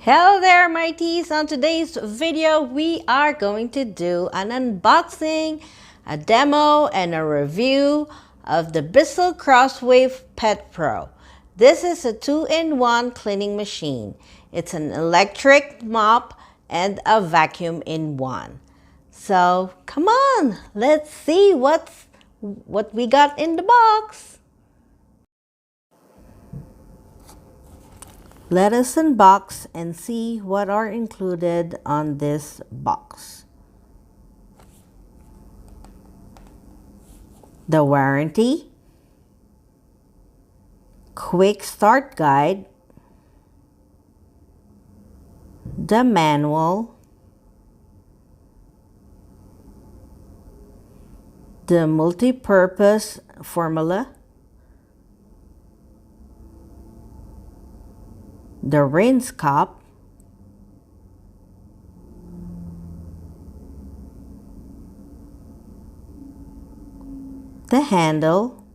Hello there, Maities! On today's video, we are going to do an unboxing, a demo, and a review of the Bissell Crosswave Pet Pro. This is a 2-in-1 cleaning machine. It's an electric mop and a vacuum in one. So come on, let's see what we got in the box. Let us unbox and see what are included on this box. The warranty, quick start guide, the manual, the multi-purpose formula, the rinse cup, the handle,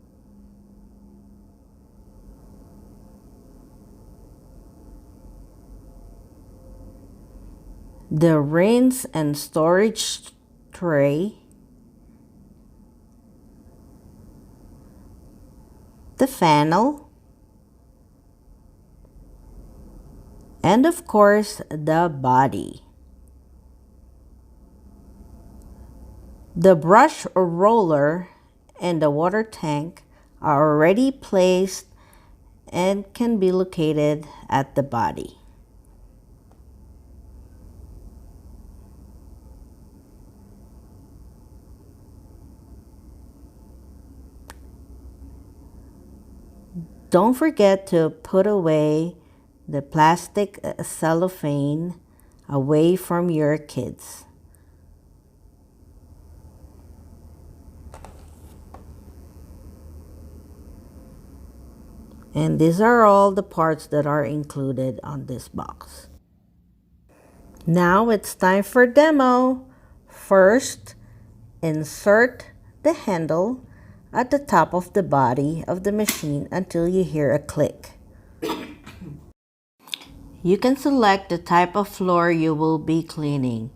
the rinse and storage tray, the funnel, and of course the body. The brush roller and the water tank are already placed and can be located at the body. Don't forget to put away the plastic cellophane away from your kids. And these are all the parts that are included on this box. Now it's time for demo. First, insert the handle at the top of the body of the machine until you hear a click. You can select the type of floor you will be cleaning,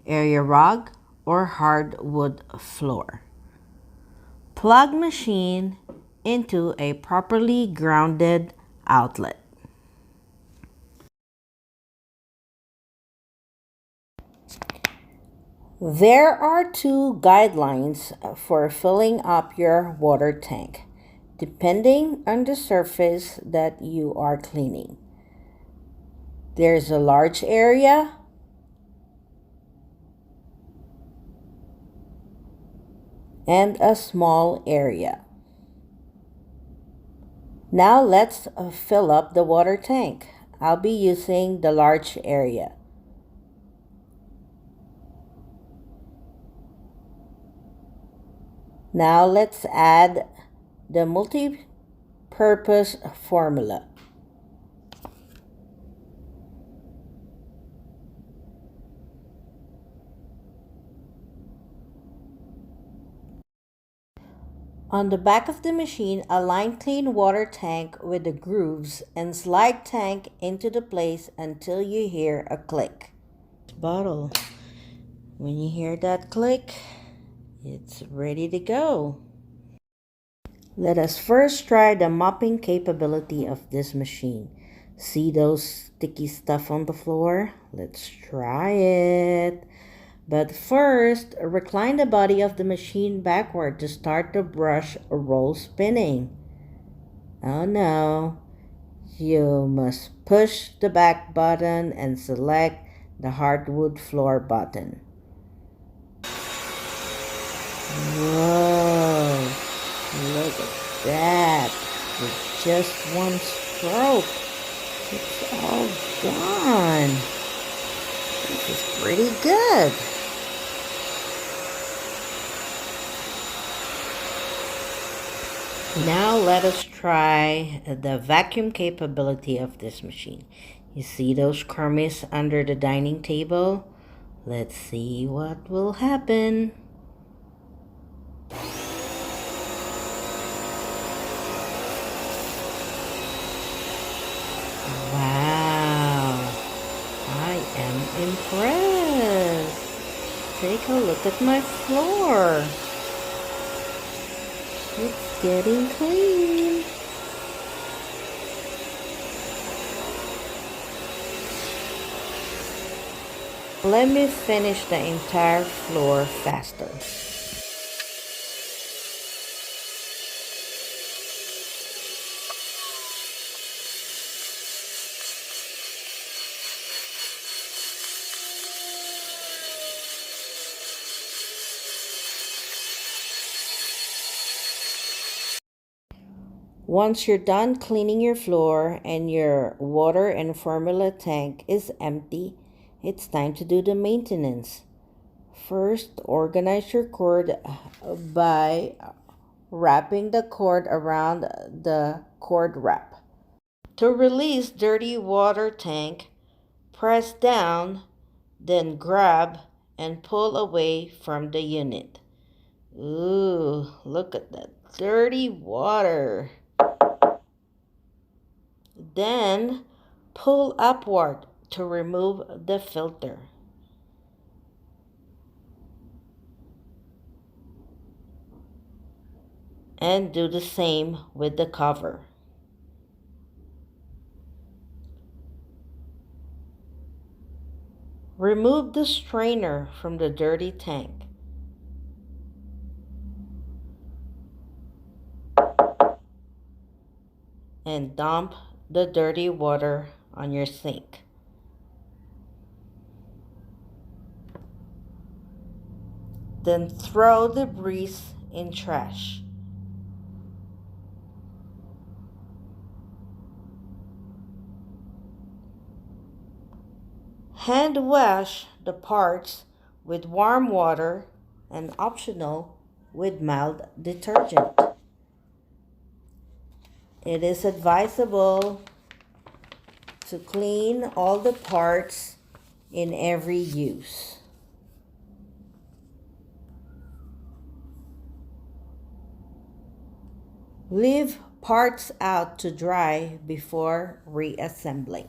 area rug or hardwood floor. Plug machine into a properly grounded outlet. There are two guidelines for filling up your water tank, depending on the surface that you are cleaning. There's a large area and a small area. Now let's fill up the water tank. I'll be using the large area. Now let's add the multi-purpose formula. On the back of the machine, align clean water tank with the grooves and slide tank into the place until you hear a click. Bottle. When you hear that click, it's ready to go. Let us first try the mopping capability of this machine. See those sticky stuff on the floor? Let's try it. But first, recline the body of the machine backward to start the brush roll spinning. Oh no, you must push the back button and select the hardwood floor button. Whoa, look at that. With just one stroke, it's all gone. This is pretty good. Now let us try the vacuum capability of this machine. You see those crumbs under the dining table? Let's see what will happen. Wow, impressed. Take a look at my floor. It's getting clean. Let me finish the entire floor faster. Once you're done cleaning your floor and your water and formula tank is empty, it's time to do the maintenance. First, organize your cord by wrapping the cord around the cord wrap. To release dirty water tank, press down, then grab and pull away from the unit. Ooh, look at that dirty water. Then pull upward to remove the filter. And do the same with the cover. Remove the strainer from the dirty tank. And dump the dirty water on your sink. Then throw the debris in trash. Hand wash the parts with warm water and optional with mild detergent. It is advisable to clean all the parts in every use. Leave parts out to dry before reassembling.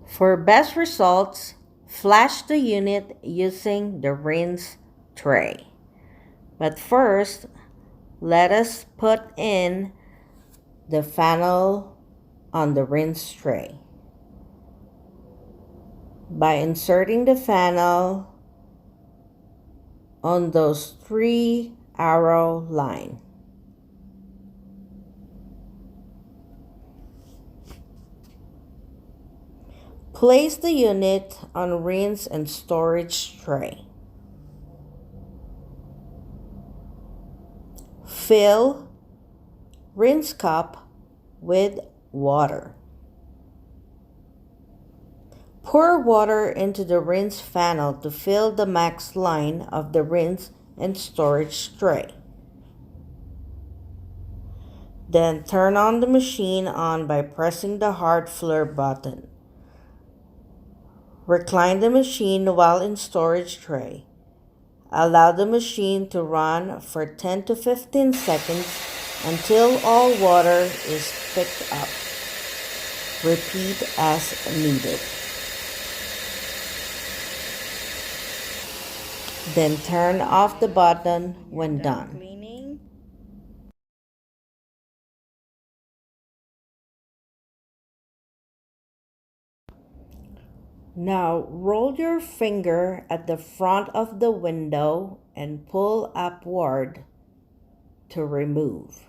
For best results, flash the unit using the rinse tray. But first, let us put in the funnel on the rinse tray. By inserting the funnel on those 3 arrow line. Place the unit on rinse and storage tray. Fill rinse cup with water. Pour water into the rinse funnel to fill the max line of the rinse and storage tray. Then turn on the machine by pressing the hard flare button. Recline the machine while in storage tray. Allow the machine to run for 10 to 15 seconds until all water is picked up. Repeat as needed. Then turn off the button when done. Now roll your finger at the front of the window and pull upward to remove.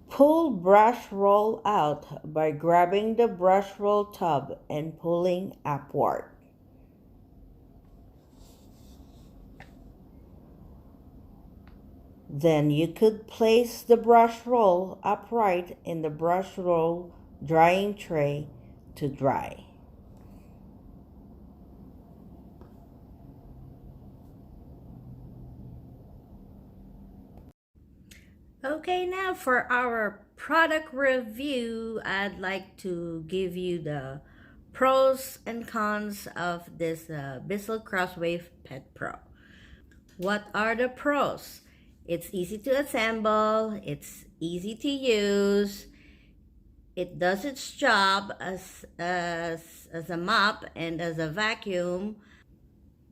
Pull brush roll out by grabbing the brush roll tub and pulling upward. Then you could place the brush roll upright in the brush roll drying tray to dry. Okay, now for our product review, I'd like to give you the pros and cons of this Bissell Crosswave Pet Pro. What are the pros? It's easy to assemble, it's easy to use, it does its job as a mop and as a vacuum.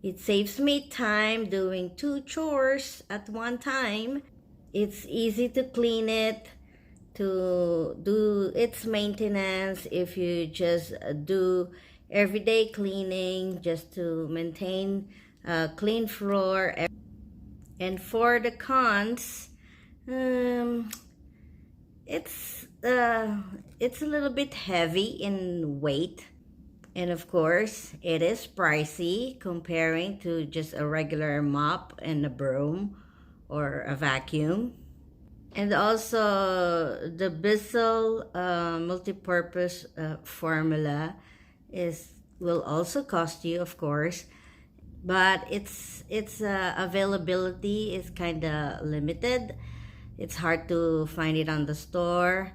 It saves me time doing 2 chores at one time. It's easy to clean it, to do its maintenance if you just do everyday cleaning just to maintain a clean floor. And for the cons, it's a little bit heavy in weight, and of course it is pricey comparing to just a regular mop and a broom or a vacuum. And also the Bissell multi-purpose formula will also cost you, of course, but its availability is kind of limited. It's hard to find it on the store,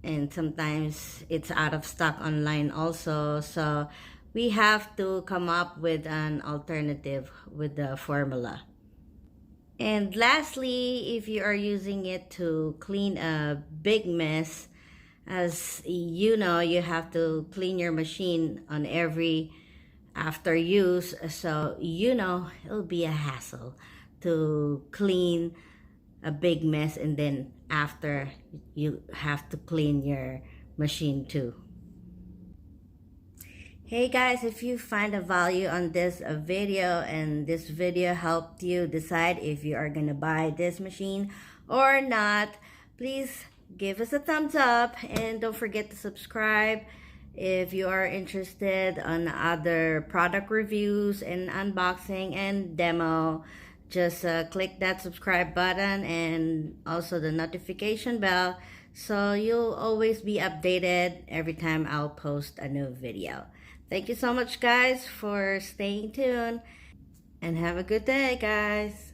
and sometimes it's out of stock online also, so we have to come up with an alternative with the formula. And lastly, if you are using it to clean a big mess, as you know, you have to clean your machine on every after use, so you know it'll be a hassle to clean a big mess, and then after you have to clean your machine too. Hey guys, if you find a value on this video and this video helped you decide if you are gonna buy this machine or not, please give us a thumbs up and don't forget to subscribe. If you are interested on other product reviews and unboxing and demo, just click that subscribe button and also the notification bell so you'll always be updated every time I'll post a new video. Thank you so much guys for staying tuned, and have a good day guys.